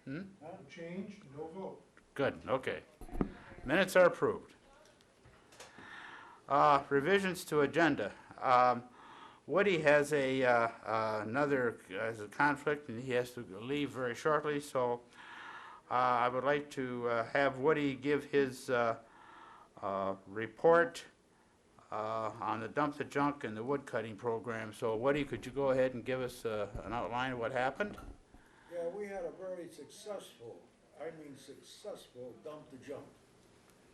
No change, no vote. Good, okay. Minutes are approved. Revisions to agenda. Woody has has a conflict, and he has to leave very shortly, so I would like to have Woody give his report on the Dump the Junk and the wood cutting program. So Woody, could you go ahead and give us an outline of what happened? Yeah, we had a very successful dump the junk.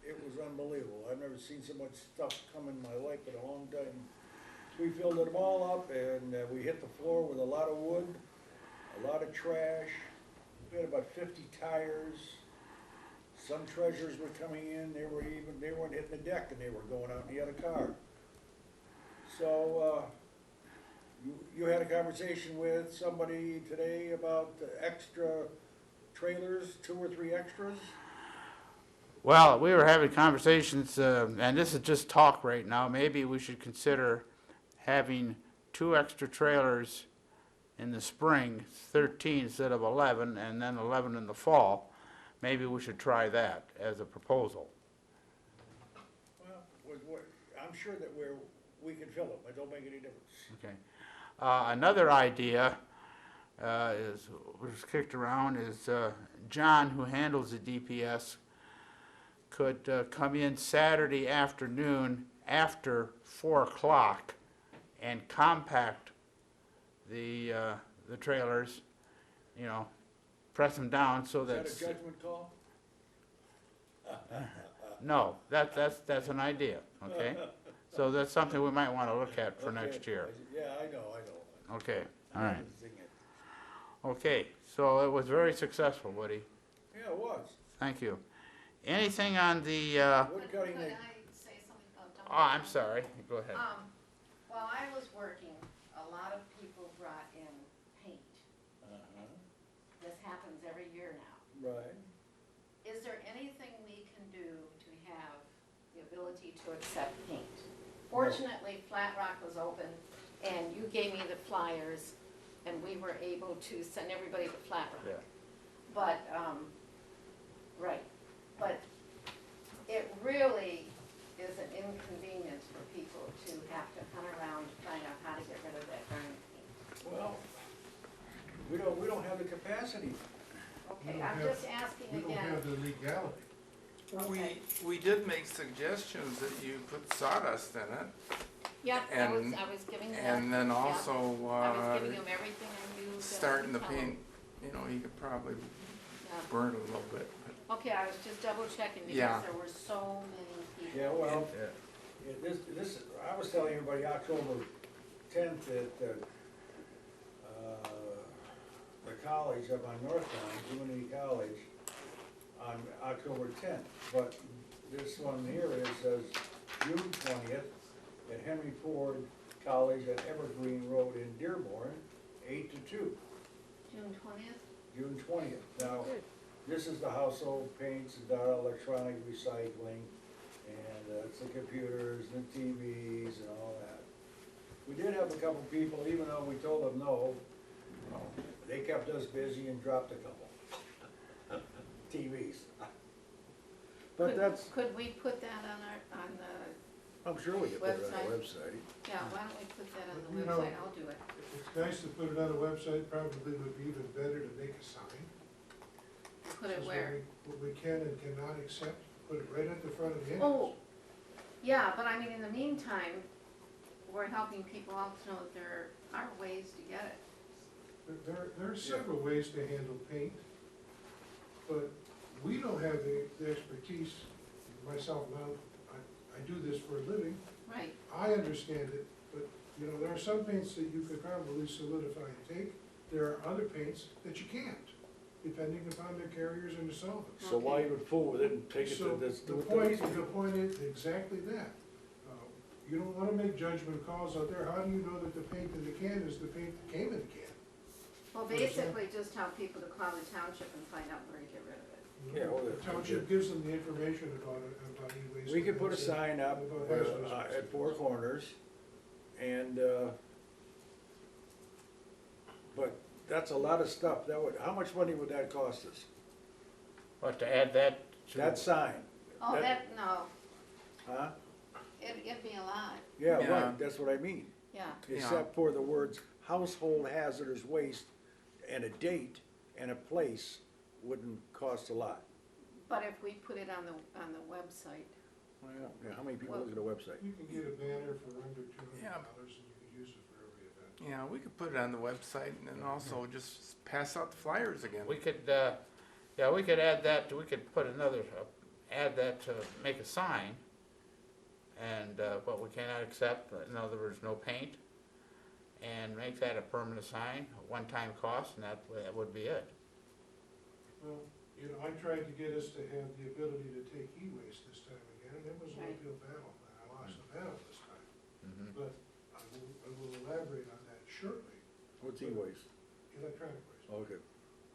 It was unbelievable. I've never seen so much stuff come in my life in a long time. We filled them all up and we hit the floor with a lot of wood, a lot of trash. We had about 50 tires. Some treasures were coming in, they weren't hitting the deck and they were going out in the other car. So, you had a conversation with somebody today about extra trailers, 2 or 3 extras? Well, we were having conversations, and this is just talk right now. Maybe we should consider having 2 extra trailers in the spring, 13 instead of 11, and then 11 in the fall. Maybe we should try that as a proposal. Well, I'm sure that we can fill them, it don't make any difference. Okay. Another idea was kicked around is John, who handles the DPS, could come in Saturday afternoon after 4 o'clock and compact the trailers, you know, press them down so that. Is that a judgment call? No, that's an idea, okay? So that's something we might want to look at for Okay. next year. Yeah, I know. Okay, all right. Zing it. Okay, so it was very successful, Woody. Yeah, it was. Thank you. Anything on the, Wood cutting, Could I say something about Dump the oh, I'm Junk? sorry, go ahead. While I was working, a lot of people brought in paint. This happens every year now. right. Is there anything we can do to have the ability to accept paint? Fortunately, Flat Rock was open, and you gave me the flyers, and we were able to send everybody to Flat Rock. Yeah. But, right, but it really is an inconvenience for people to have to hunt around to find out how to get rid of that darn paint. Well, we don't have the capacity. Okay, don't I'm have- just asking We don't again. have the legality. Okay. We did make suggestions that you put sawdust in it, Yep, I was and- giving them. and then yeah, also, I was giving them everything I knew. that I starting the could tell 'em. paint, you know, you could probably Yeah. burn it a little bit. but- Okay, I was just double checking Yeah. because there were so many people. Yeah, well, Yeah. this, I was telling everybody October 10th at, the college up on North Line, Community College, on October 10th. But this one here is says June 20th at Henry Ford College at Evergreen Road in Dearborn, 8 to 2, June 20th? June 20th. Now, this is the household paints, the electronic recycling, and it's the computers, the TVs, and all that. We did have a couple people, even though we told them no, they kept us busy and dropped a couple TVs. But Could- that's, Could we put that on the, I'm sure we could put it on our Website. website. yeah, why don't we put that on the You know- website? I'll do it. It's nice to put it on a website, probably would be even better to make a sign. Put it Says where? What we can and cannot accept, put it right at the front of the Oh, entrance. yeah, but I mean, in the meantime, we're helping people out to know that there are ways to get it. There are several ways to handle paint, but we don't have the expertise, myself now, I do this for a living, Right, I understand it, but, you know, there are some paints that you could probably solidify and take, there are other paints that you can't, depending upon their carriers and the solvents. So why even fool with it and take it So to this? the point is exactly that. You don't wanna make judgment calls out there, how do you know that the paint in the can is the paint that came in the can? well, basically, just tell people to call the township and find out where to get rid of it. Yeah, well, The township gives them the information about it, about e-waste. We could put a sign up About hazardous waste. at Four Corners, and, but that's a lot of stuff. How much money would that cost us? But to add that to. That sign, Oh, no, huh? it'd be a lot, Yeah, Yeah. right, that's what I mean. yeah. Except for the words household hazardous waste and a date and a place wouldn't cost a lot. But if we put it on the website, Well, yeah, how many people look at a website? You can get a banner for under $200 Yeah. and you can use it for every event. Yeah, we could put it on the website and then also just pass out the flyers again. We could, yeah, we could add that, we could put another, add that to make a sign. And, what we cannot accept, in other words, no paint. And make that a permanent sign, a one-time cost, and that would be it. Well, you know, I tried to get us to have the ability to take e-waste this time again, and it was an Right. uphill battle, and I lost the battle this time. Mhm. But I will elaborate on that shortly, What's e-waste? electronic waste. Okay.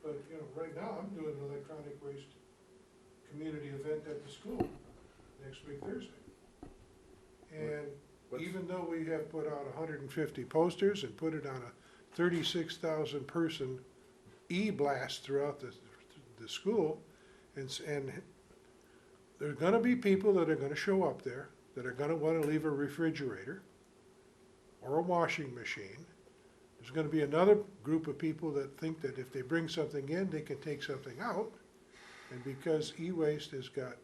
But, you know, right now, I'm doing an electronic waste community event at the school next week Thursday. And What's- even though we have put out 150 posters and put it on a 36,000 person e-blast throughout the school, and there are gonna be people that are gonna show up there, that are gonna wanna leave a refrigerator or a washing machine. There's gonna be another group of people that think that if they bring something in, they can take something out. And because e-waste has got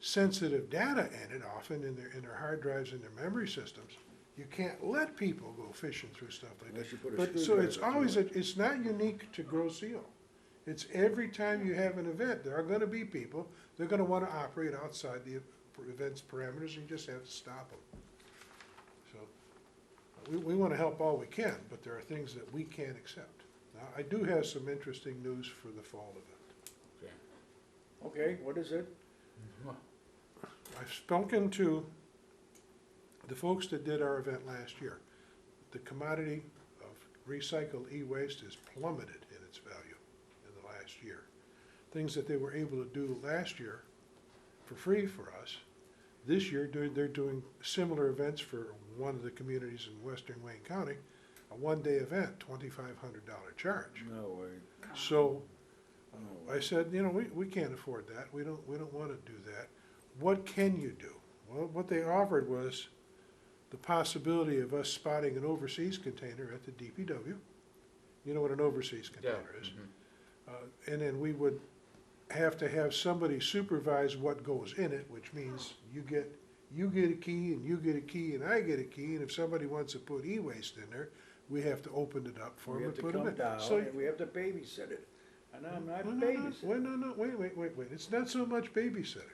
sensitive data in it often in their hard drives and their memory systems, you can't let people go fishing through stuff like that. Unless you put a But, so screwdriver it's through always, it. it's not unique to Grow Seal. It's every time you have an event, there are gonna be people, they're gonna wanna operate outside the event's parameters, and you just have to stop them. So, we wanna help all we can, but there are things that we can't accept. Now, I do have some interesting news for the fall event. Okay, what is it? I've spoken to the folks that did our event last year. The commodity of recycled e-waste has plummeted in its value in the last year. Things that they were able to do last year for free for us, this year they're doing similar events for one of the communities in western Wayne County, a one-day event, $2,500 charge. No way. So No I way. said, you know, we can't afford that, we don't wanna do that. What can you do? Well, what they offered was the possibility of us spotting an overseas container at the DPW. You know what an overseas Yeah. container is? Mhm. And then we would have to have somebody supervise what goes in it, which means you get a key, and you get a key, and I get a key, and if somebody wants to put e-waste in there, we have to open it up for We them have and to put them come in. down So- and we have to babysit it. And I'm not No, no, no, babysitting. wait, it's not so much babysitting.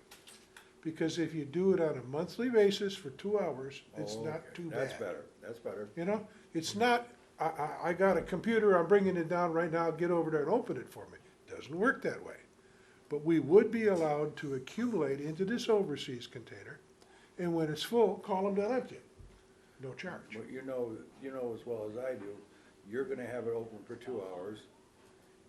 Because if you do it on a monthly basis for 2 hours, it's Oh, not okay. too bad. That's better. You know, it's not, I got a computer, I'm bringing it down right now, get over there and open it for me. Doesn't work that way. But we would be allowed to accumulate into this overseas container, and when it's full, call them, they'll empty it. No charge. But you know as well as I do, you're gonna have it open for 2 hours,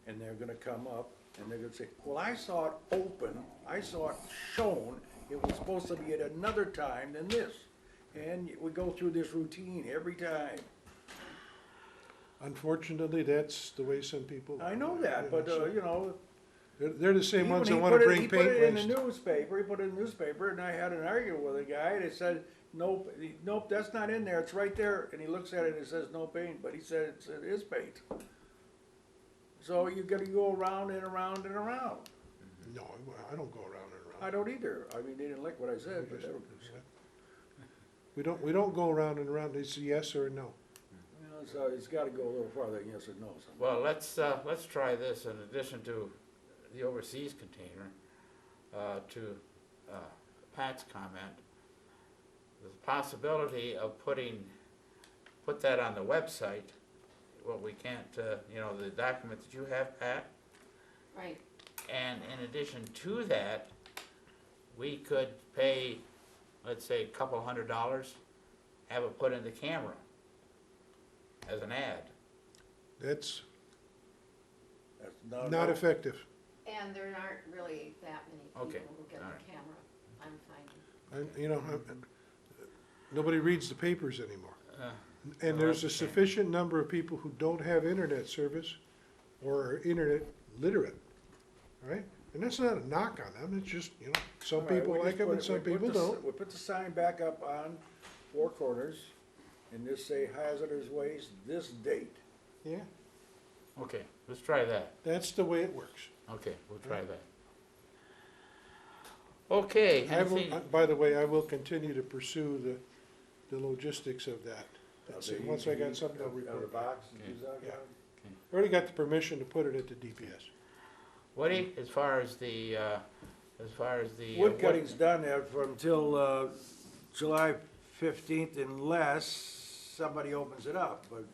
and they're gonna come up, and they're gonna say, well, I saw it open, I saw it shown, it was supposed to be at another time than this. And we go through this routine every time. Unfortunately, that's the way some people. I know that, but, so you know. They're the same ones that he wanna put it- bring He put paint it in waste. the newspaper, and I had an argument with a guy that said, nope, that's not in there, it's right there. And he looks at it and it says no paint, but he said it is paint. So you gotta go around and around and around. No, I don't go around and around. I don't either. I mean, they didn't like what I said, but that was, We don't go around and around, it's a yes or a no. you know, so it's gotta go a little farther than yes or no. sometimes. Well, let's try this in addition to the overseas container, to Pat's comment. The possibility of put that on the website, what we can't, you know, the document that you have, Pat. right, And in addition to that, we could pay, let's say, a couple $100, have it put in the camera as an ad. That's That's not no. effective. and there aren't really that many Okay, people who get all right. the camera, I'm finding. Nobody reads the papers anymore. And there's a sufficient number of people who don't have internet service or are internet literate, right? And that's not a knock on them, it's just, some All right, people we like just them put and it- some we put people the s- don't. We put the sign back up on Four Corners and just say hazardous waste this date. Yeah, Okay, let's try that. that's the way it works. Okay, we'll try that. Okay, I will, anything, by the way, I will continue to pursue the logistics of that. That's it. Once I got something, I'll Of the report. box, Okay. is that Yeah. right? Already got the permission to put it at the DPS. Woody, as far as the, Wood cutting's done there for until, July 15th unless somebody opens it up, but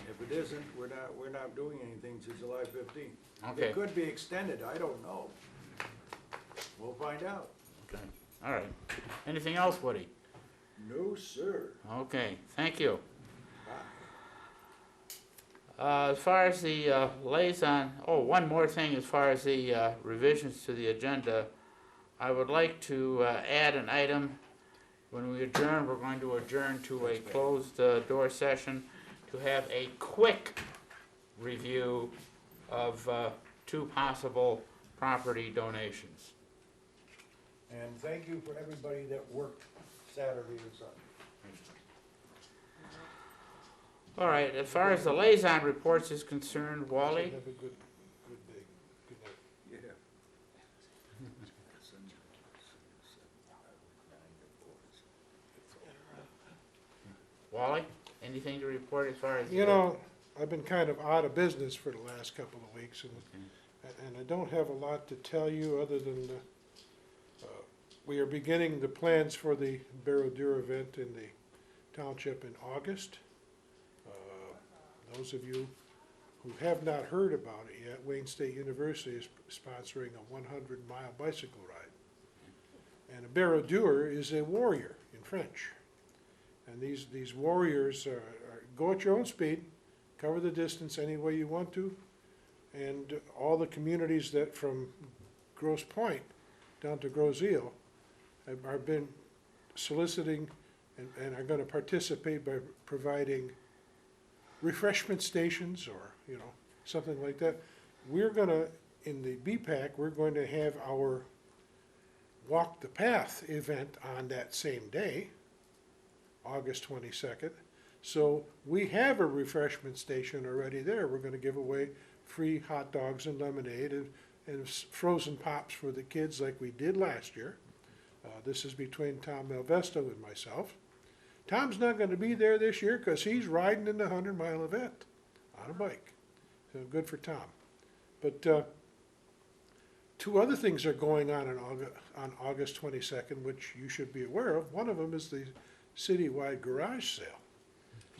if it isn't, we're not doing anything till July 15th. Okay, It could be extended, I don't know. We'll find out. okay, all right. Anything else, Woody? No, sir. Okay, thank you. As far as the liaison, one more thing as far as the revisions to the agenda, I would like to add an item. When we adjourn, we're going to adjourn to a closed door session to have a quick review of 2 possible property donations. And thank you for everybody that worked Saturday and Sunday. All right, as far as the liaison reports is concerned, Wally? Have a good day. Good night. Yeah. Wally, anything to report as far as? I've been kind of out of business for the last couple of weeks, and I don't have a lot to tell you other than we are beginning the plans for the Barrow Deer event in the township in August. Those of you who have not heard about it yet, Wayne State University is sponsoring a 100-mile bicycle ride. And a Barrow Deer is a warrior in French. And these warriors go at your own speed, cover the distance any way you want to, and all the communities that from Grosse Pointe down to Gros Isle have been soliciting and are going to participate by providing refreshment stations or, something like that. We're going to, in the BPAC, we're going to have our Walk the Path event on that same day, August 22nd. So we have a refreshment station already there. We're going to give away free hot dogs and lemonade and frozen pops for the kids like we did last year. This is between Tom Malvesto and myself. Tom's not going to be there this year because he's riding in the 100-mile event on a bike. So good for Tom. But 2 other things are going on August 22nd, which you should be aware of. One of them is the citywide garage sale.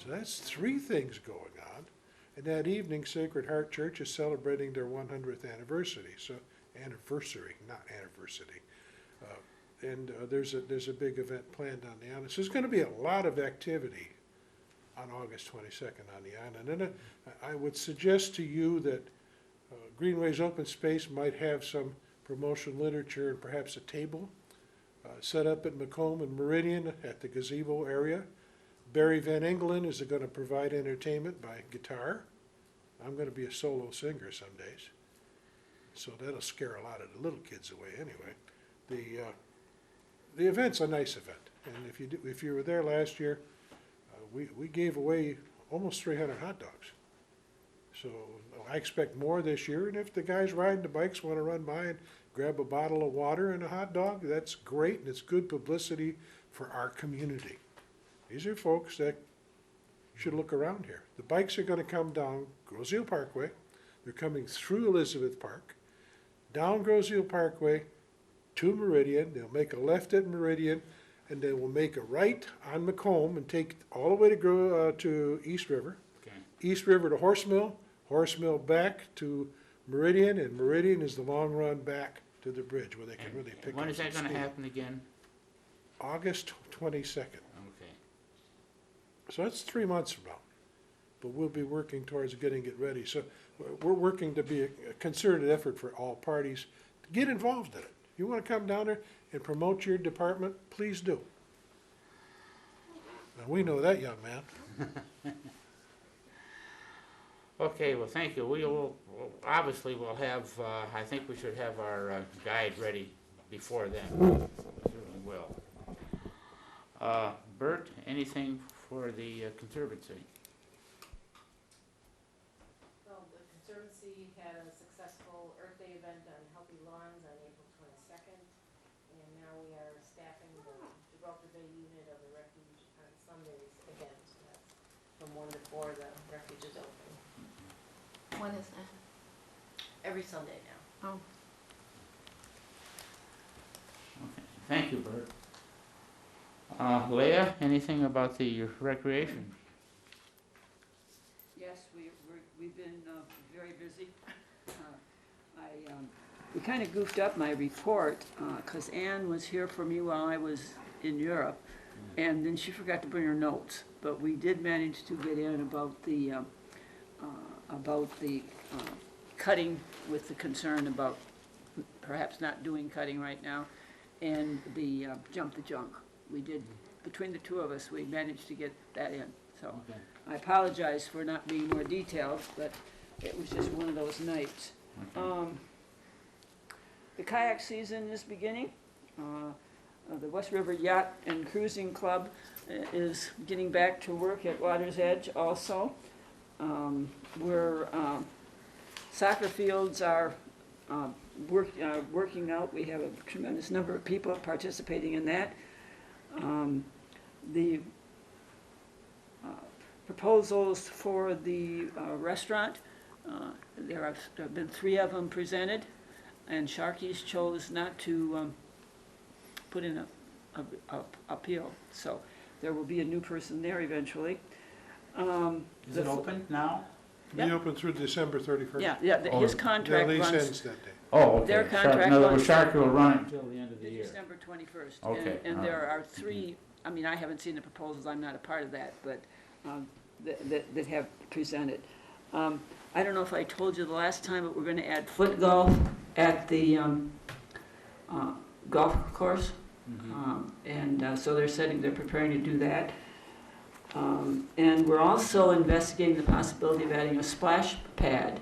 So that's 3 things going on. And that evening, Sacred Heart Church is celebrating their 100th anniversary. So anniversary, not anniversary. And there's a big event planned on the island. So there's going to be a lot of activity on August 22nd on the island. And I would suggest to you that Greenways Open Space might have some promotional literature and perhaps a table set up at Macomb and Meridian at the gazebo area. Barry Van Engelen is going to provide entertainment by guitar. I'm going to be a solo singer some days. So that'll scare a lot of the little kids away anyway. The event's a nice event, and if you were there last year, we gave away almost 300 hot dogs. So I expect more this year, and if the guys riding the bikes want to run by and grab a bottle of water and a hot dog, that's great, and it's good publicity for our community. These are folks that should look around here. The bikes are going to come down Gros Isle Parkway. They're coming through Elizabeth Park, down Gros Isle Parkway, to Meridian. They'll make a left at Meridian, and they will make a right on Macomb and take all the way to East River. Okay. East River to Horse Mill back to Meridian, and Meridian is the long run back to the bridge where they can really pick up When is that some going to steam. happen again? August 22nd. Okay. So that's 3 months from now. But we'll be working towards getting it ready. So we're working to be a concerted effort for all parties to get involved in it. You want to come down there and promote your department, please do. Now, we know that, young man. Okay, well, thank you. Obviously, we'll have, I think we should have our guide ready before then. We certainly will. Bert, anything for the Conservancy? Well, the Conservancy had a successful Earth Day event on Healthy Lawns on April 22nd, and now we are staffing the Gibraltar Bay unit of the refuge on Sundays again. So that's from 1 to 4, the refuge is open. When is that? Every Sunday now. Oh. Okay, thank you, Bert. Leah, anything about the recreation? Yes, we've been very busy. We kind of goofed up my report because Ann was here for me while I was in Europe, and then she forgot to bring her notes. But we did manage to get in about the cutting, with the concern about perhaps not doing cutting right now, and the jump the junk. We did, between the two of us, we managed to get that in. So Okay. I apologize for not being more detailed, but it was just one of those nights. Okay. The kayak season is beginning. The West River Yacht and Cruising Club is getting back to work at Water's Edge also. Soccer fields are working out. We have a tremendous number of people participating in that. The proposals for the restaurant, there have been 3 of them presented, and Sharkey's chose not to put in a appeal. So there will be a new person there eventually. Is it open now? Be Yeah. open through December 31st. His Oh, contract Their lease runs ends that day. Oh, okay. Their Shark- contract In other words, runs- Shark will run it until the end of the year. December 21st. Okay, And all there right. are 3, I mean, I haven't seen the proposals, I'm not a part of that, but that have presented. I don't know if I told you the last time, but we're going to add foot golf at the golf course. And so they're preparing to do that. And we're also investigating the possibility of adding a splash pad,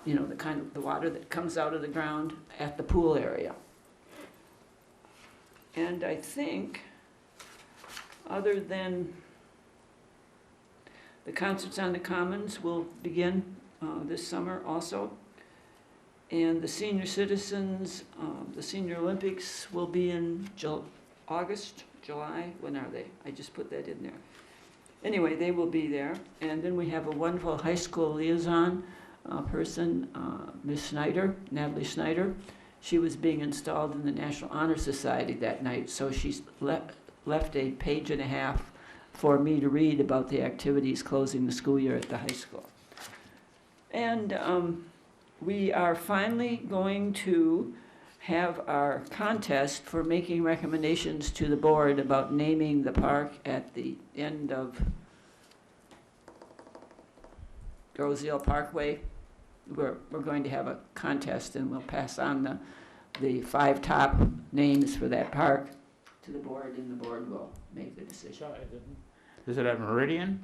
the kind of the water that comes out of the ground at the pool area. And I think, other than the concerts on the Commons will begin this summer also. And the senior citizens, the Senior Olympics will be in August, July, when are they? I just put that in there. Anyway, they will be there. And then we have a wonderful high school liaison person, Ms. Snyder, Natalie Snyder. She was being installed in the National Honor Society that night, so she's left a page and a half for me to read about the activities closing the school year at the high school. And we are finally going to have our contest for making recommendations to the board about naming the park at the end of Groseal Parkway. We're going to have a contest, and we'll pass on the 5 top names for that park to the board, and the board will make the decision. Is it at Meridian,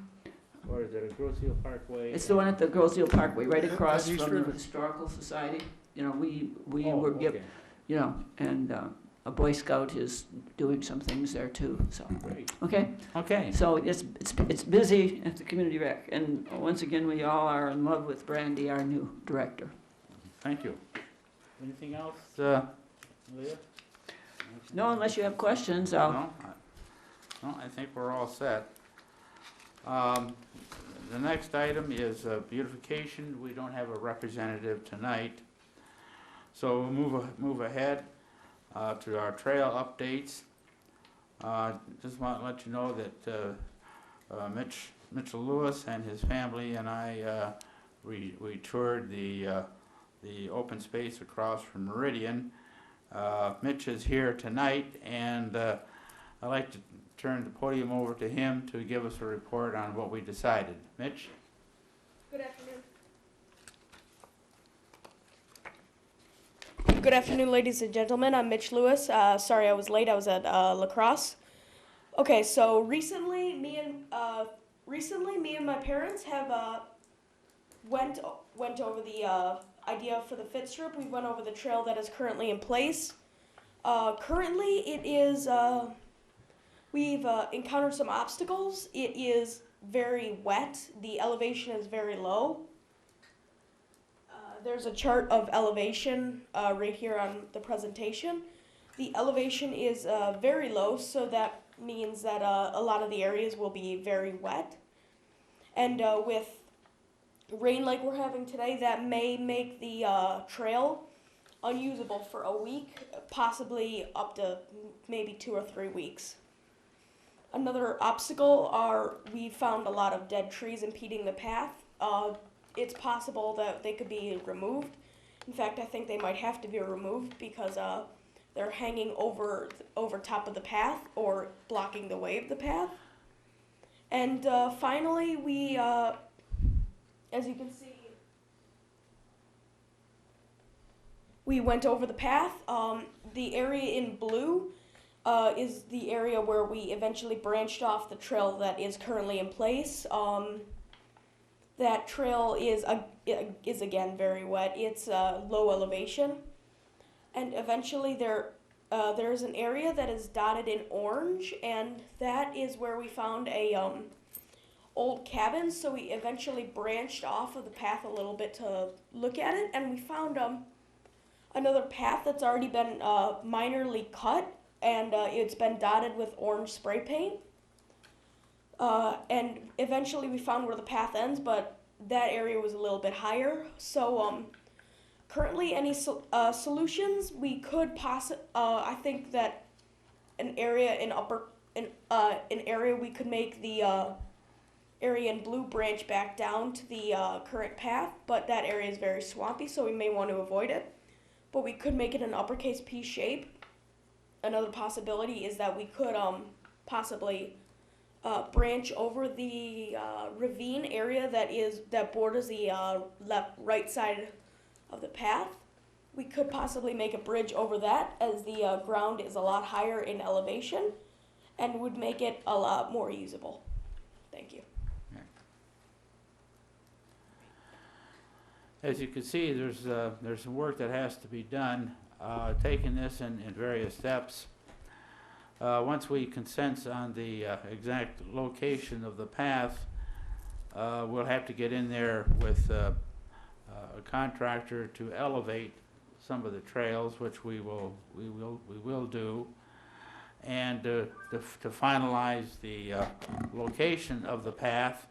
or is it at Groseal Parkway? It's the one at the Groseal Parkway, right At across East from the River. Historical Society. We Oh, were given, okay. and a Boy Scout is doing some things there too, so. Great. Okay, Okay, so it's busy at the community rec, and once again, we all are in love with Brandy, our new director. thank you. Anything else, Leah? No, unless you have questions, I'll, No, I think we're all set. The next item is beautification. We don't have a representative tonight. So we'll move ahead to our trail updates. Just want to let you know that Mitchell Lewis and his family and I, we toured the open space across from Meridian. Mitch is here tonight, and I'd like to turn the podium over to him to give us a report on what we decided. Mitch? Good afternoon. Good afternoon, ladies and gentlemen. I'm Mitch Lewis. Sorry I was late. I was at lacrosse. Okay, so recently, me and recently, me and my parents have went over the idea for the fit strip. We went over the trail that is currently in place. Currently, it is. We've encountered some obstacles. It is very wet. The elevation is very low. There's a chart of elevation right here on the presentation. The elevation is very low, so that means that a lot of the areas will be very wet. And with rain like we're having today, that may make the trail unusable for a week, possibly up to maybe 2 or 3 weeks. Another obstacle are we found a lot of dead trees impeding the path. It's possible that they could be removed. In fact, I think they might have to be removed because they're hanging over top of the path or blocking the way of the path. And finally, we, as you can see, we went over the path. The area in blue is the area where we eventually branched off the trail that is currently in place. That trail is again very wet. It's low elevation, and eventually there's an area that is dotted in orange, and that is where we found a old cabin. So we eventually branched off of the path a little bit to look at it, and we found another path that's already been minorly cut, and it's been dotted with orange spray paint. And eventually we found where the path ends, but that area was a little bit higher. So currently, any solutions we could I think that an area we could make the area in blue branch back down to the current path, but that area is very swampy, so we may want to avoid it. But we could make it an uppercase P shape. Another possibility is that we could possibly branch over the ravine area that borders the right side of the path. We could possibly make a bridge over that, as the ground is a lot higher in elevation, and would make it a lot more usable. Thank you. As you can see, there's some work that has to be done, taking this in various steps. Once we consent on the exact location of the path, we'll have to get in there with a contractor to elevate some of the trails, which we will do, and to finalize the location of the path.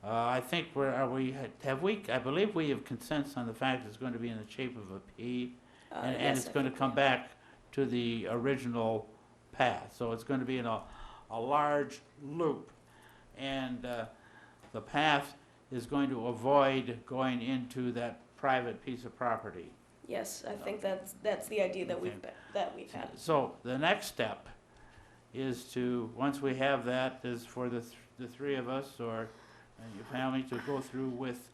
I think I believe we have consensus on the fact it's going to be in the shape of a P, and Yes, it's going to come back to the original path. So it's going to be in a large loop, and the path is going to avoid going into that private piece of property. Yes, I think that's the idea that we've had. So the next step is to, once we have that, is for the three of us or your family to go through with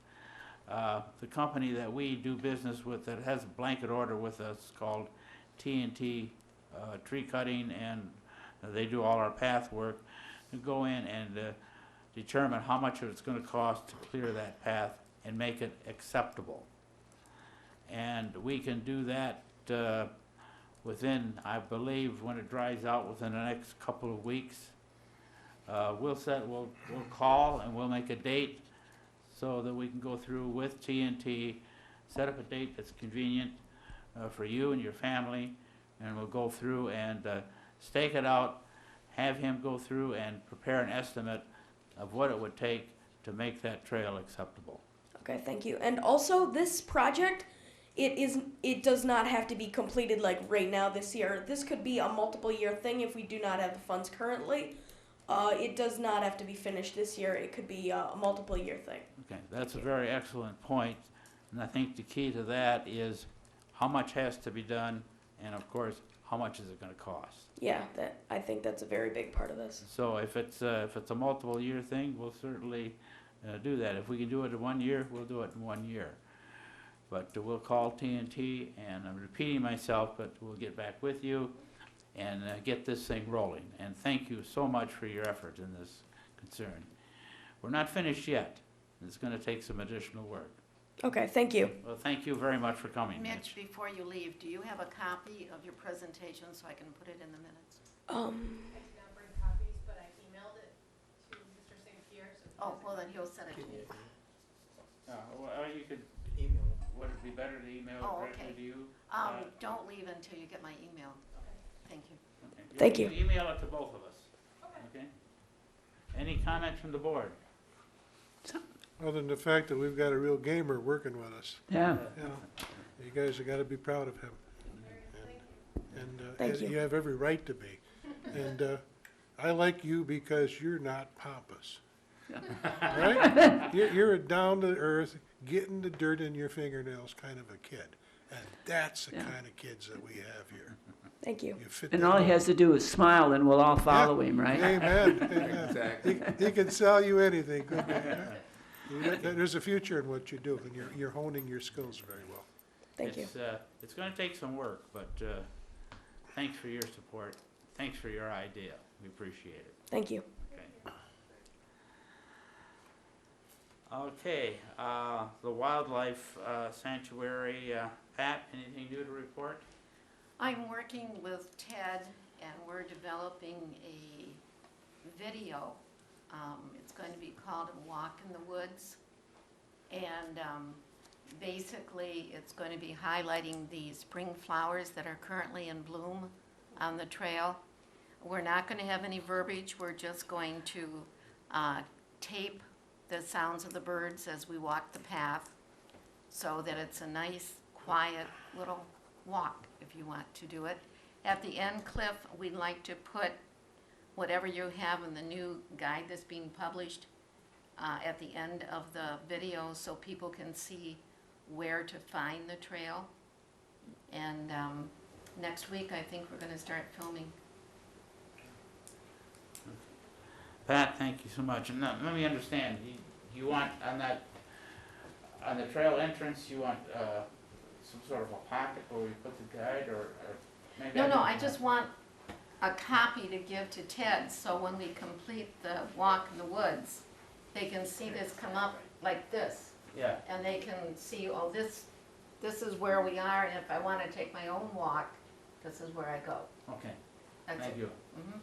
the company that we do business with that has a blanket order with us called T&T Tree Cutting, and they do all our path work, to go in and determine how much it's going to cost to clear that path and make it acceptable. And we can do that within, I believe, when it dries out, within the next couple of weeks. We'll call and we'll make a date so that we can go through with T&T, set up a date that's convenient for you and your family, and we'll go through and stake it out, have him go through and prepare an estimate of what it would take to make that trail acceptable. Okay, thank you. And also, this project, it does not have to be completed like right now this year. This could be a multiple year thing if we do not have the funds currently. It does not have to be finished this year. It could be a multiple year thing. Okay, that's a very excellent point, and I think the key to that is how much has to be done, and of course, how much is it going to cost? Yeah, I think that's a very big part of this. So if it's a multiple year thing, we'll certainly do that. If we can do it in 1 year, we'll do it in 1 year. But we'll call T&T, and I'm repeating myself, but we'll get back with you and get this thing rolling. And thank you so much for your effort in this concern. we're not finished yet. It's gonna take some additional work. Okay, thank you. Well, thank you very much for coming, Mitch, Mitch. before you leave, do you have a copy of your presentation so I can put it in the minutes? I did not bring copies, but I emailed it to Mr. St. Pierre, so. he Oh, has a well, then copy. he'll send it to me. Well, you could, would it be better to email Oh, it directly okay. to you? Don't leave until you get my email. Thank you. Okay. Thank you. Email it to both of us, Okay. okay? Any comments from the board? Other than the fact that we've got a real gamer working with us. Yeah. You know, you guys have got to be proud of him. And Thank you. you have every right to be. And I like you because you're not pompous. Right? You're a down-to-earth, getting the dirt in your fingernails kind of a kid. And that's the Yeah. kind of kids that we have here. Thank you. You fit And that all he bill. has to do is smile and we'll all follow him, right? Amen. Amen. Exactly. He can sell you anything. Good man. There's a future in what you do, and you're honing your skills very well. Thank you. It's gonna take some work, but thanks for your support. Thanks for your idea. We appreciate it. Thank you. Okay, the wildlife sanctuary, Pat, anything new to report? I'm working with Ted, and we're developing a video. It's going to be called A Walk in the Woods. And basically, it's going to be highlighting the spring flowers that are currently in bloom on the trail. We're not going to have any verbiage. We're just going to tape the sounds of the birds as we walk the path so that it's a nice, quiet little walk if you want to do it. At the end, Cliff, we'd like to put whatever you have in the new guide that's being published at the end of the video so people can see where to find the trail. And next week, I think we're gonna start filming. Pat, thank you so much. And let me understand, you want on the trail entrance, you want some sort of a pocket where we put the guide or maybe? No, I just want a copy to give to Ted, so when we complete the walk in the woods, they can see this come up like this, Yeah, and they can see, oh, this is where we are, and if I wanna take my own walk, this is where I go. okay, That's thank it. you. Mhm.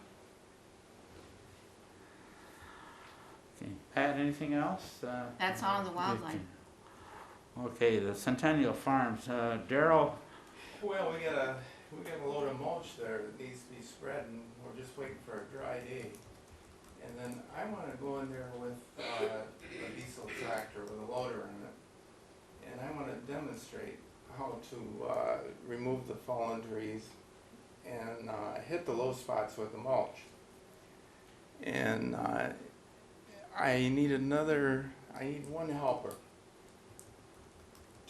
Okay, Pat, anything else? That's all in the wildlife. Okay, the Centennial Farms, Daryl, Well, we got a load of mulch there that needs to be spread, and we're just waiting for a dry day. And then I wanna go in there with a diesel tractor with a loader in it. And I wanna demonstrate how to remove the fallen trees and hit the low spots with the mulch. And I need one helper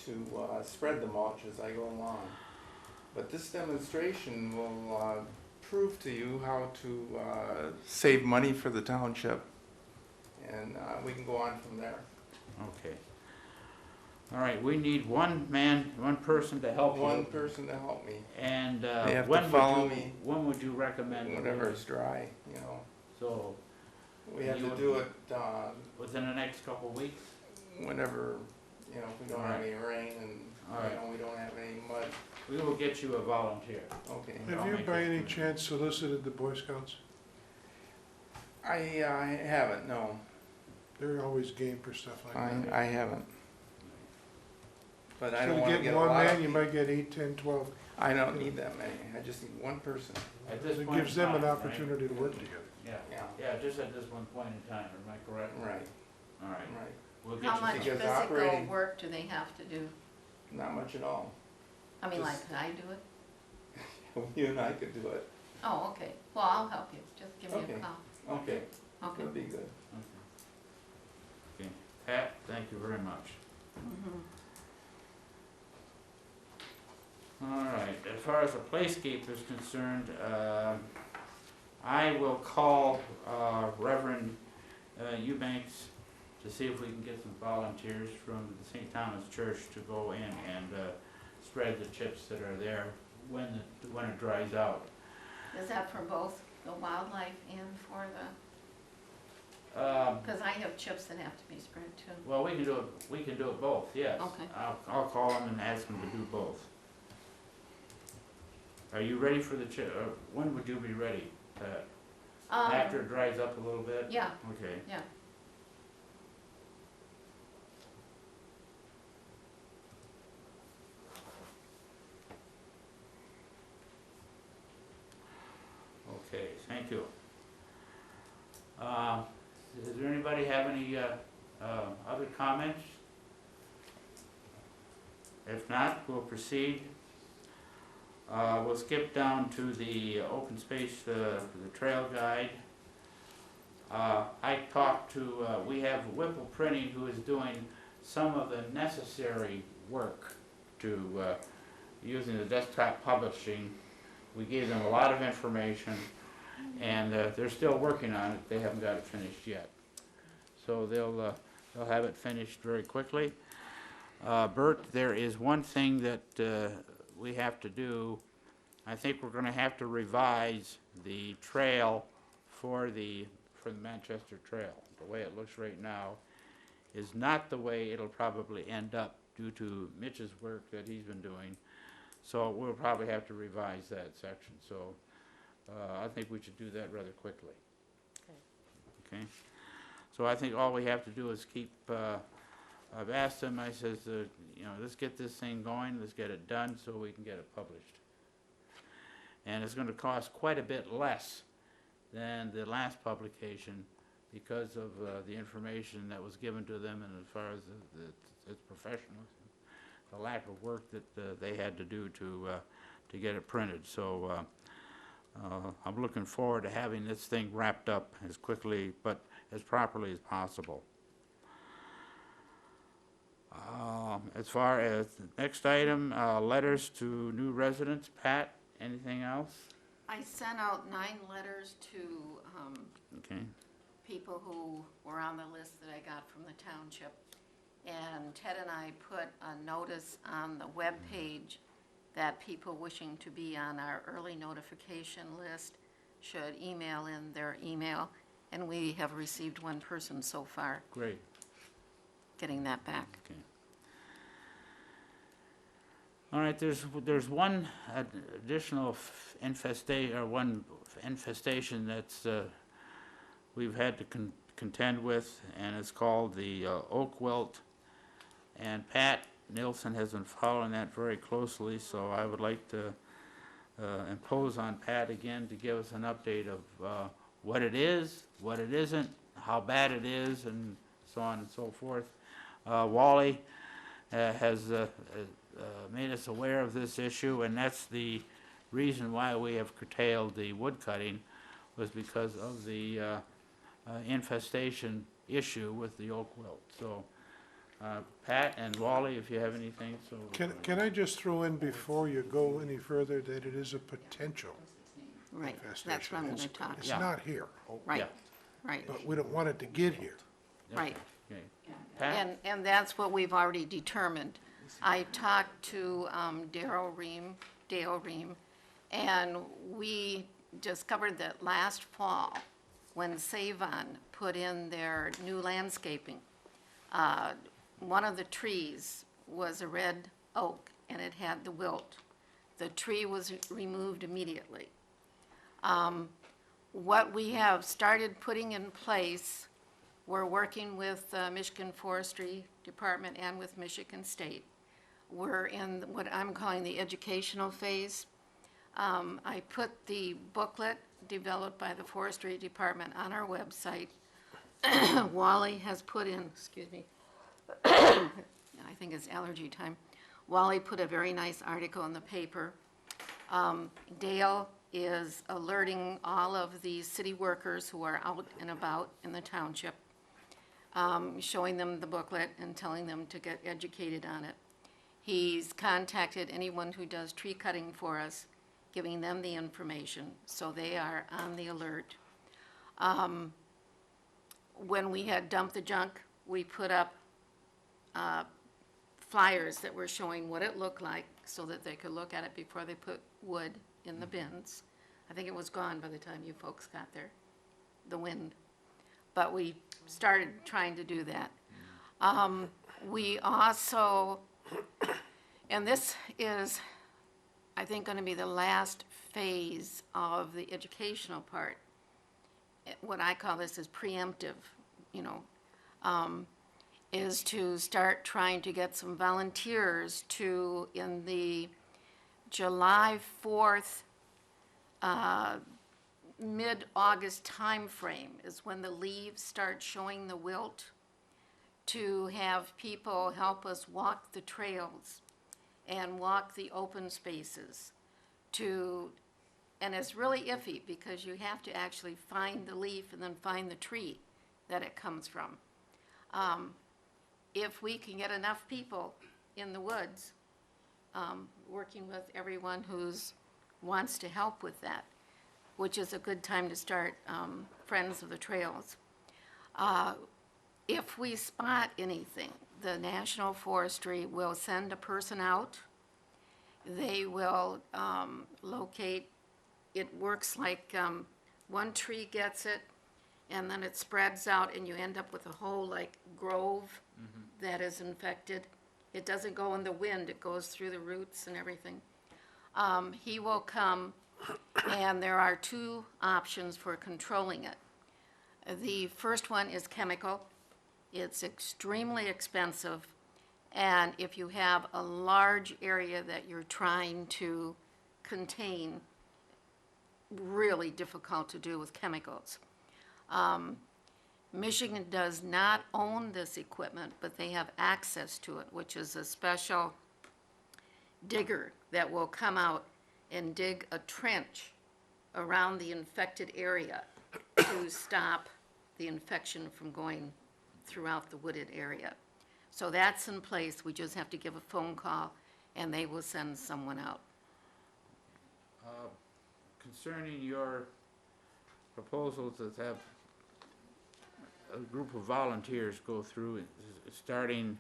to spread the mulch as I go along. But this demonstration will prove to you how to save money for the township, and we can go on from there. okay. All right, we need one person to help you. One person to help me, And They have to when follow would you, me. when would you recommend? we whenever do it's dry, you know. So, We have You to would- do it within the next couple of weeks? whenever, you know, if we don't have any rain and, All right. we don't have any mud. We will get you a volunteer. Okay. Have I'll you make by it. any chance solicited the Boy Scouts? I haven't, no. They're always game for stuff like that. I haven't. But I Instead don't of wanna getting get a one lot man, of you people. might get 8, 10, 12. I don't need that many, I just need one person. At this It point gives in them an time, right? opportunity to work together. Yeah, Yeah, yeah, just at this one point in time, am I correct? right, All right, right. we'll How get much you. Because physical operating- work do they have to do? Not much at all. I mean, like, Just- could I do it? You and I could do it. Oh, okay, well, I'll help you, just give me a Okay. call. Okay, Okay. that'd be good. Okay, Pat, thank you very much. Mhm. All right, as far as the playscape is concerned, I will call Reverend Eubanks to see if we can get some volunteers from the St. Thomas Church to go in and spread the chips that are there when it dries out. Is that for both the wildlife and for Because I have chips that have to be spread too. Well, we can do it both, yes. Okay. I'll call them and ask them to do both. Are you ready for the when would you be ready? After it dries up a little bit? Yeah, Okay. yeah. Okay, thank you. Does there anybody have any other comments? If not, we'll proceed. We'll skip down to the open space, the trail guide. I talked to, we have Whipple Printing who is doing some of the necessary work to, using the desktop publishing. We gave them a lot of information, and they're still working on it. They haven't got it finished yet. So they'll have it finished very quickly. Bert, there is one thing that we have to do. I think we're going to have to revise the trail for the Manchester Trail. The way it looks right now is not the way it'll probably end up due to Mitch's work that he's been doing. So we'll probably have to revise that section. So I think we should do that rather quickly. Okay. So I think all we have to do is keep, I've asked him, I says, you know, let's get this thing going, let's get it done so we can get it published. And it's going to cost quite a bit less than the last publication because of the information that was given to them and as far as its professionals, the lack of work that they had to do to get it printed. So I'm looking forward to having this thing wrapped up as quickly but as properly as possible. As far as the next item, letters to new residents. Pat, anything else? I sent out 9 letters to Okay. people who were on the list that I got from the township. And Ted and I put a notice on the web page that people wishing to be on our early notification list should email in their email. And we have received 1 person so far, Great. getting that back. Okay. All right, there's one additional infestation, or one infestation that's we've had to contend with, and it's called the oak wilt. And Pat Nilsson has been following that very closely, so I would like to impose on Pat again to give us an update of what it is, what it isn't, how bad it is, and so on and so forth. Wally has made us aware of this issue, and that's the reason why we have curtailed the wood cutting, was because of the infestation issue with the oak wilt. So Pat and Wally, if you have anything, so. Can I just throw in before you go any further that it is a potential Right, infestation? that's what I'm going to talk It's Yeah. not here, Right, Yeah. right, but we don't want it to get here. right. Okay. Pat? And that's what we've already determined. I talked to Dale Ream, and we discovered that last fall, when Savon put in their new landscaping, one of the trees was a red oak, and it had the wilt. The tree was removed immediately. What we have started putting in place, we're working with Michigan Forestry Department and with Michigan State. We're in what I'm calling the educational phase. I put the booklet developed by the Forestry Department on our website. Wally has put in, excuse me, I think it's allergy time. Wally put a very nice article in the paper. Dale is alerting all of the city workers who are out and about in the township, showing them the booklet and telling them to get educated on it. He's contacted anyone who does tree cutting for us, giving them the information, so they are on the alert. When we had dumped the junk, we put up flyers that were showing what it looked like so that they could look at it before they put wood in the bins. I think it was gone by the time you folks got there, the wind. but we started trying to do that. We also, and this is, I think, going to be the last phase of the educational part. What I call this is preemptive, is to start trying to get some volunteers to, in the July 4th, mid-August timeframe is when the leaves start showing the wilt, to have people help us walk the trails and walk the open spaces and it's really iffy because you have to actually find the leaf and then find the tree that it comes from. If we can get enough people in the woods, working with everyone who's wants to help with that, which is a good time to start Friends of the Trails. If we spot anything, the National Forestry will send a person out. They will locate, it works like one tree gets it, and then it spreads out, and you end up with a whole like grove that is infected. It doesn't go in the wind, it goes through the roots and everything. He will come, and there are two options for controlling it. The first one is chemical. It's extremely expensive, and if you have a large area that you're trying to contain, really difficult to do with chemicals. Michigan does not own this equipment, but they have access to it, which is a special digger that will come out and dig a trench around the infected area to stop the infection from going throughout the wooded area. So that's in place. We just have to give a phone call and they will send someone out. Concerning your proposals that have a group of volunteers go through, starting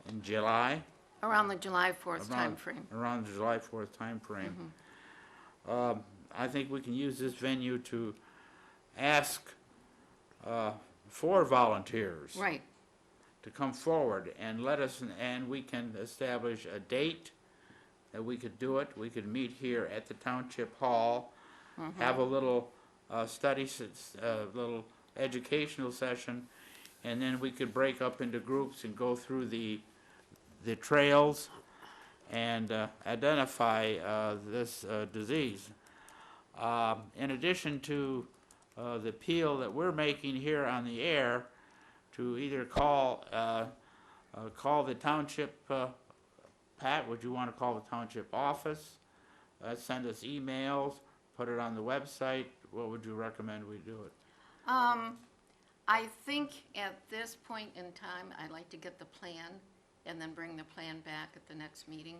in July? Around the July 4th timeframe. Around the July 4th timeframe. I think we can use this venue to ask for volunteers. Right. To come forward and let us, and we can establish a date that we could do it. We could meet here at the Township Hall, have a little little educational session, and then we could break up into groups and go through the trails and identify this disease. In addition to the appeal that we're making here on the air, to either call the township, Pat, would you want to call the township office, send us emails, put it on the website? What would you recommend we do it? I think at this point in time, I'd like to get the plan and then bring the plan back at the next meeting.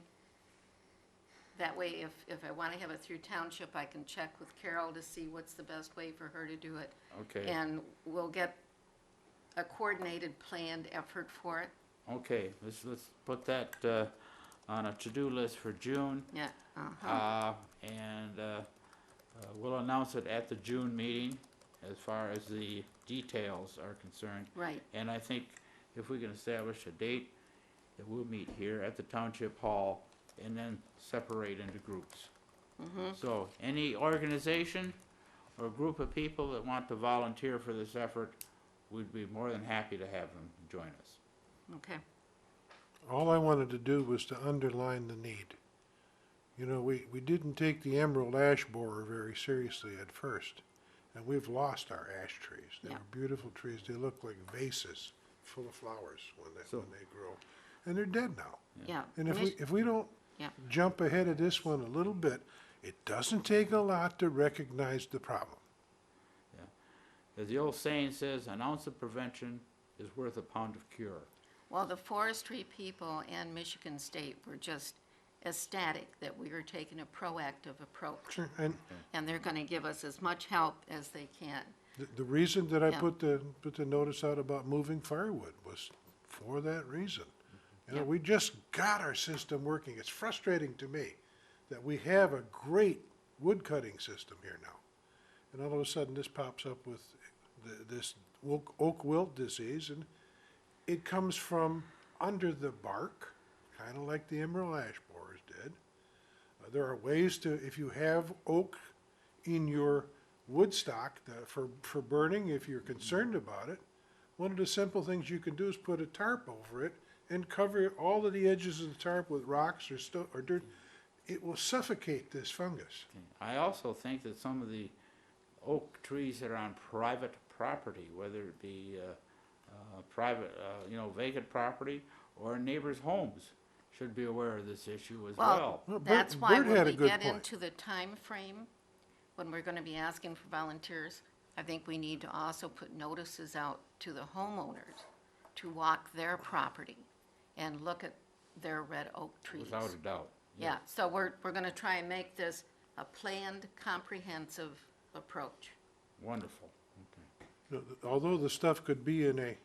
That way, if I want to have it through township, I can check with Carol to see what's the best way for her to do it. Okay. And we'll get a coordinated, planned effort for it. Okay, let's put that on a to-do list for June. Yeah. And we'll announce it at the June meeting as far as the details are concerned. Right. And I think if we can establish a date, that we'll meet here at the Township Hall and then separate into groups. So any organization or group of people that want to volunteer for this effort, we'd be more than happy to have them join us. Okay. All I wanted to do was to underline the need. You know, we didn't take the emerald ash borer very seriously at first, and we've lost our ash trees. They Yeah. were beautiful trees. They look like vases full of flowers when So- they grow. And they're dead now. Yeah. And if we don't Yeah. jump ahead of this one a little bit, it doesn't take a lot to recognize the problem. As the old saying says, an ounce of prevention is worth a pound of cure. Well, the forestry people and Michigan State were just ecstatic that we were taking a proactive approach. Sure. And And they're going to give us as much help as they can. the reason that I Yeah. put the notice out about moving firewood was for that reason. You know, Yeah. we just got our system working. It's frustrating to me that we have a great wood cutting system here now. And all of a sudden this pops up with this oak wilt disease, and it comes from under the bark, kind of like the emerald ash borers did. There are ways to, if you have oak in your wood stock for burning, if you're concerned about it, one of the simple things you can do is put a tarp over it and cover all of the edges of the tarp with rocks or dirt. It will suffocate this fungus. I also think that some of the oak trees that are on private property, whether it be private, vacant property or neighbors' homes, should be aware of this issue as well. Well, Bert- That's why Bert when had a we good get point. into the time frame, when we're gonna be asking for volunteers, I think we need to also put notices out to the homeowners to walk their property and look at their red oak trees. Without a doubt. Yeah, so we're gonna try and make this a planned, comprehensive approach. Wonderful. Okay. Although the stuff could be in a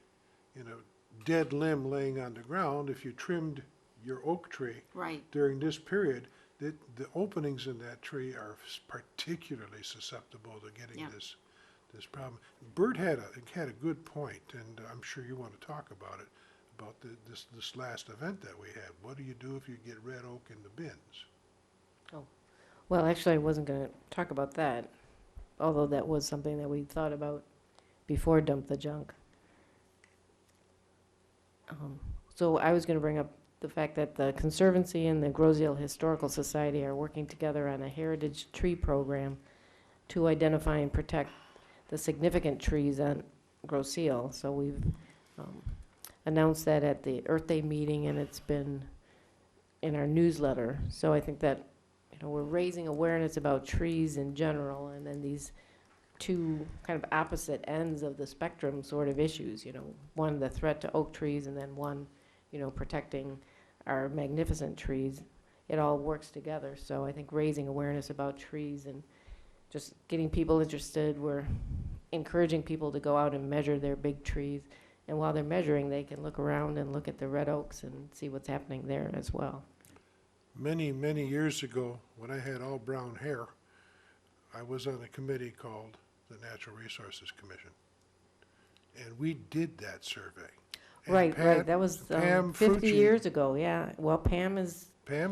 dead limb laying on the ground, if you trimmed your oak tree Right. during this period, the openings in that tree are particularly susceptible to getting Yeah. this problem. Bert had a good point, and I'm sure you want to talk about it, about this last event that we had. What do you do if you get red oak in the bins? Well, actually, I wasn't going to talk about that, although that was something that we thought about before Dump the Junk. So I was going to bring up the fact that the Conservancy and the Groseal Historical Society are working together on a heritage tree program to identify and protect the significant trees on Groseal. So we've announced that at the Earth Day meeting, and it's been in our newsletter. So I think that we're raising awareness about trees in general, and then these two kind of opposite ends of the spectrum sort of issues, one, the threat to oak trees, and then one, protecting our magnificent trees. It all works together. So I think raising awareness about trees and just getting people interested. We're encouraging people to go out and measure their big trees. And while they're measuring, they can look around and look at the red oaks and see what's happening there as well. Many, many years ago, when I had all brown hair, I was on a committee called the Natural Resources Commission. And we did that survey. And Right. Pat- That was Pam 50 Fucci- years ago, yeah. Well, Pam is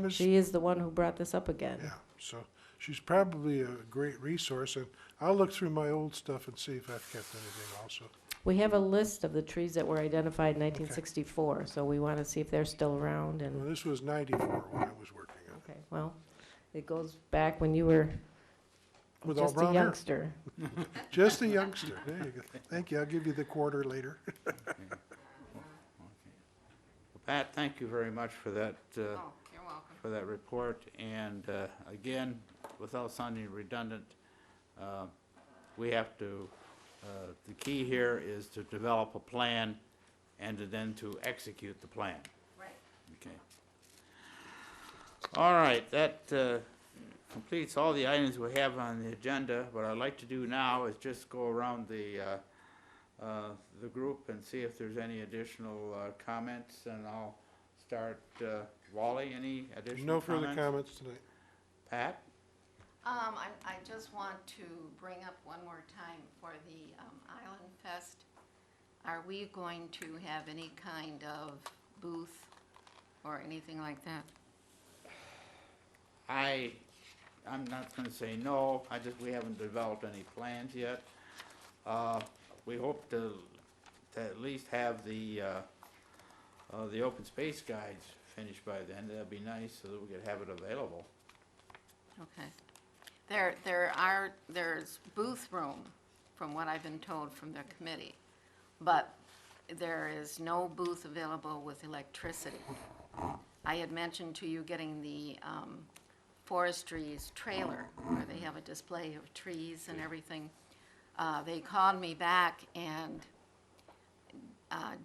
She the one who brought this up again. Yeah, so she's probably a great resource, and I'll look through my old stuff and see if I've kept anything also. We have a list of the trees that were identified in 1964, so we want to see if they're still around. Well, And this was 94 when I was working on okay, well, it goes back when you were it. With all just a brown hair. youngster. Just a youngster. There you go. Thank you. I'll give you the quarter later. Pat, thank you very much for that, Oh, you're welcome. for that report. And again, without sounding redundant, we have to, the key here is to develop a plan and then to execute the plan. Right. Okay. All right, that completes all the items we have on the agenda. What I'd like to do now is just go around the group and see if there's any additional comments, and I'll start, Wally, any additional No comments? further comments tonight. Pat? I just want to bring up one more time for the Island Fest. Are we going to have any kind of booth or anything like that? I'm not gonna say no, we haven't developed any plans yet. We hope to at least have the open space guides finished by then. That'd be nice, so that we could have it available. Okay. There's booth room, from what I've been told from the committee, but there is no booth available with electricity. I had mentioned to you getting the forestry's trailer, where they have a display of trees and everything. They called me back, and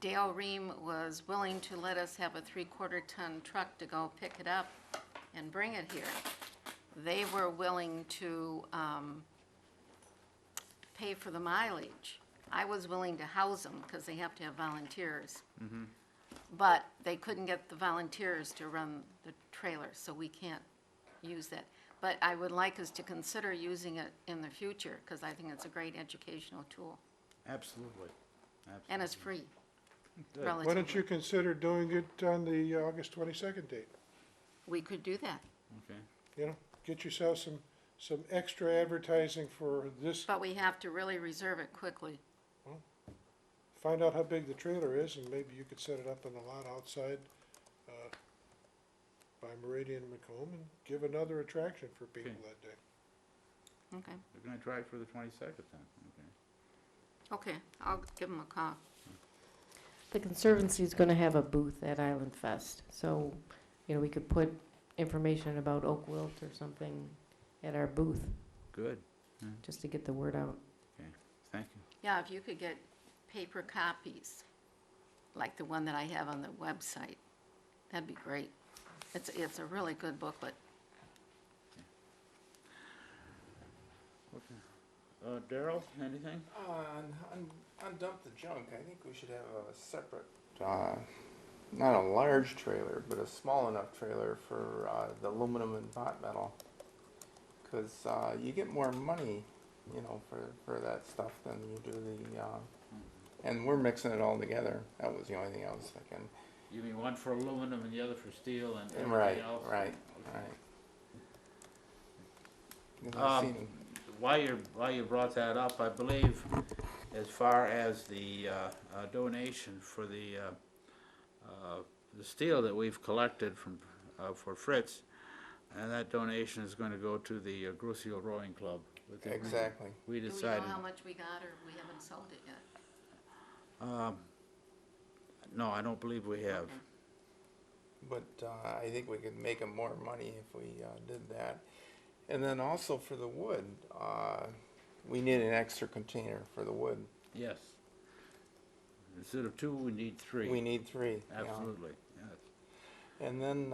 Dale Ream was willing to let us have a 3/4 ton truck to go pick it up and bring it here. They were willing to pay for the mileage. I was willing to house them because they have to have volunteers. But they couldn't get the volunteers to run the trailer, so we can't use that. But I would like us to consider using it in the future, because I think it's a great educational tool. Absolutely. And it's free, Good. Why don't relatively. you consider doing it on the August 22nd date? We could do that, Okay. You know, get yourself some extra advertising for this, but we have to really reserve it quickly. find out how big the trailer is, and maybe you could set it up in the lot outside by Meridian and Macomb, and give another attraction for people Okay. that day. Okay, We're gonna try for the 22nd then, okay. okay, I'll give them a call. The Conservancy's gonna have a booth at Island Fest, so, you know, we could put information about Oak Wilt or something at our booth, Good, just to get the word out. thank you. Yeah, if you could get paper copies, like the one that I have on the website, that'd be great. It's a really good booklet. Daryl, anything? On dump the junk, I think we should have a separate, not a large trailer, but a small enough trailer for the aluminum and pot metal. Because you get more money, you know, for that stuff than you do the, and we're mixing it all together. That was the only thing I was thinking. You mean one for aluminum and the other for steel and Right, everything else? right, Okay. right. 'Cause I've Um, seen- While you brought that up, I believe as far as the donation for the steel that we've collected from, for Fritz, and that donation is gonna go to the Grosseal Rowing Club. with the- Exactly. We Do we know decided, how much we got, or we haven't sold it yet? no, I don't believe we have. Okay. But I think we could make 'em more money if we did that. And then also for the wood, we need an extra container for the wood. Yes. Instead of two, we need three. We need 3. yeah. Absolutely, yes. And then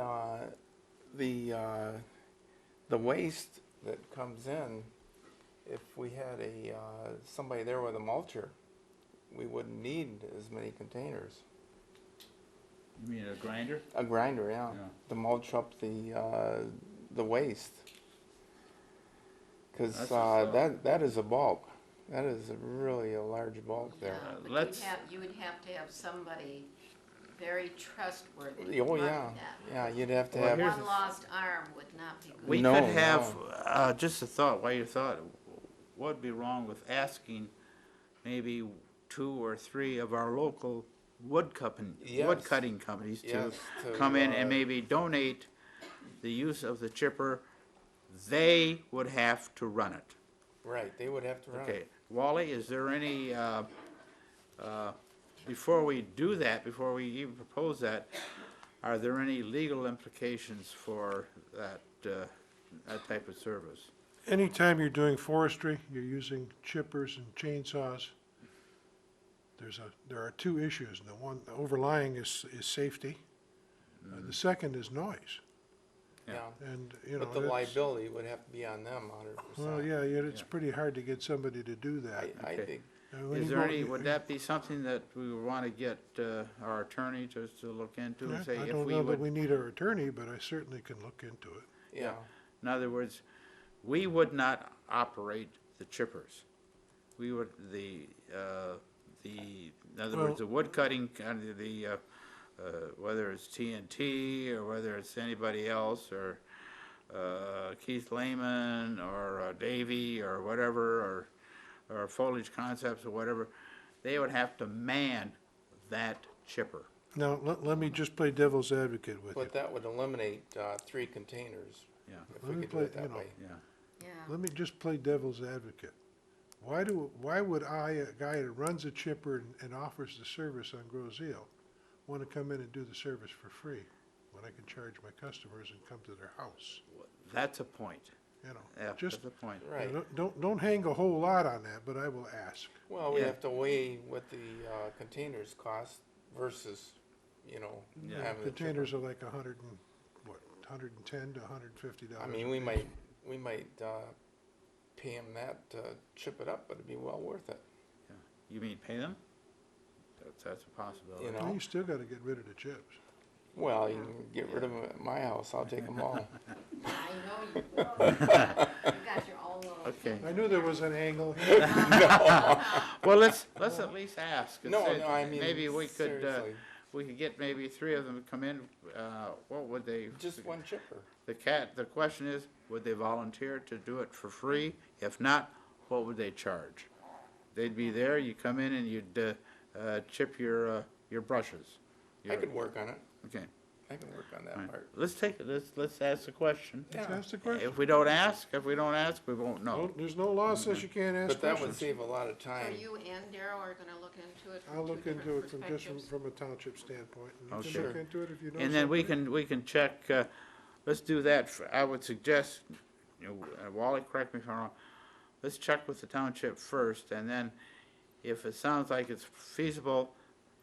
the waste that comes in, if we had somebody there with a mulcher, we wouldn't need as many containers. You mean a grinder? A grinder, yeah, Yeah. to mulch up the waste. Because That's a thought. that is a bulk. That is really a large bulk there. Yeah, but let's- you would have to have somebody very trustworthy Oh, running yeah, that. yeah, you'd have to Well, have. here's One lost arm would not be good. We No, could have, no. just a thought, while you thought, what'd be wrong with asking maybe 2 or 3 of our local wood Yes. cutting companies to Yes, to, come in and maybe donate the use of the chipper? They would have to run it. Right, they would have to run Okay, it. Wally, is there any, before we do that, before we even propose that, are there any legal implications for that type of service? Anytime you're doing forestry, you're using chippers and chainsaws, there are 2 issues. The one, the overlying is safety. The second is noise. Yeah. Yeah. And, you know, But the that's- liability would have to be on them 100%. Well, yeah, it's Yeah. pretty hard to get somebody to do that. I Okay. think, When Is you there go- any, would that be something that we would want to get our attorney to look into Yeah, and say I if don't we know that would? we need our attorney, but I certainly can look into it. yeah, In other words, we would not operate the chippers. We would, in other words, the wood cutting, whether it's TNT or whether it's anybody else or Keith Lehman or Davy or whatever, or Foliage Concepts or whatever, they would have to man that chipper. Now, let me just play devil's advocate with you. but that would eliminate 3 containers Yeah, if Let we me could do play- it that you know, way. yeah. Yeah, Let me just play devil's advocate. Why would a guy that runs a chipper and offers the service on Grosseal, want to come in and do the service for free when I can charge my customers and come to their house? That's a point. You know, Yeah, just, that's a point. Right. don't hang a whole lot on that, but I will ask. Well, we Yeah. have to weigh what the containers cost versus, you know, Yeah. having the Containers are like $110 to $150. chipper. I mean, we might pay them that to chip it up, but it'd be well worth it. You mean pay them? That's a possibility. You know? Well, you still got to get rid of the chips. Well, you can get rid of them at my house. I'll take them all. I know you will. You got your own little Okay. I knew there was an angle. Well, let's at least ask. and No, say, no, I mean, maybe we could, seriously, we could get maybe 3 of them to come in, what would they? just one chipper. The question is, would they volunteer to do it for free? If not, what would they charge? They'd be there, you come in and you'd, chip your brushes. I could work on it. Okay. I can work on All that right. part. Let's ask the question. Let's Yeah. ask the question. If we don't ask, we won't know. No, there's no law says you can't ask But that would questions. save a lot of So time. you and Darrell are gonna look into it I'll from two look into different it from perspectives? from a township standpoint. And you Okay. can look Sure. into it if you know And then we something. can check, let's do that. I would suggest, Wally, correct me if I'm wrong, let's check with the township first, and then if it sounds like it's feasible,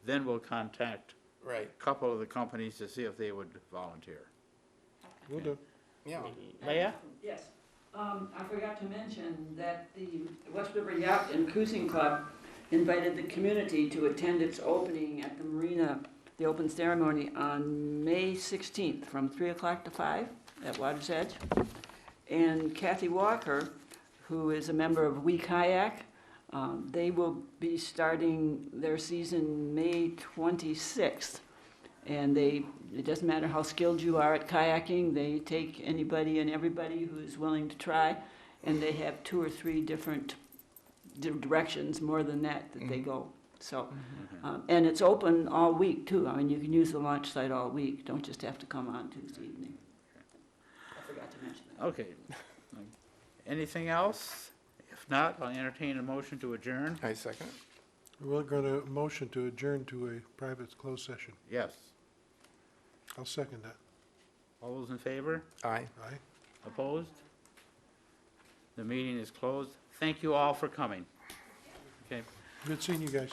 then we'll contact Right, a couple of the companies to see if they would volunteer. Will do. yeah. Leah? Yes. I forgot to mention that the West River Yacht and Cruising Club invited the community to attend its opening at the marina, the open ceremony on May 16th from 3 o'clock to 5 at Water's Edge. And Kathy Walker, who is a member of We Kayak, they will be starting their season May 26th. And it doesn't matter how skilled you are at kayaking, they take anybody and everybody who's willing to try. And they have 2 or 3 different directions, more than that they go. So, and it's open all week too. I mean, you can use the launch site all week. Don't just have to come on Tuesday evening. I forgot to mention that. Okay. Anything else? If not, I'll entertain a motion to adjourn. I second. We're gonna motion to adjourn to a private closed session. Yes. I'll second that. All those in favor? Aye. Aye. Opposed? The meeting is closed. Thank you all for coming. Okay. Good seeing you guys.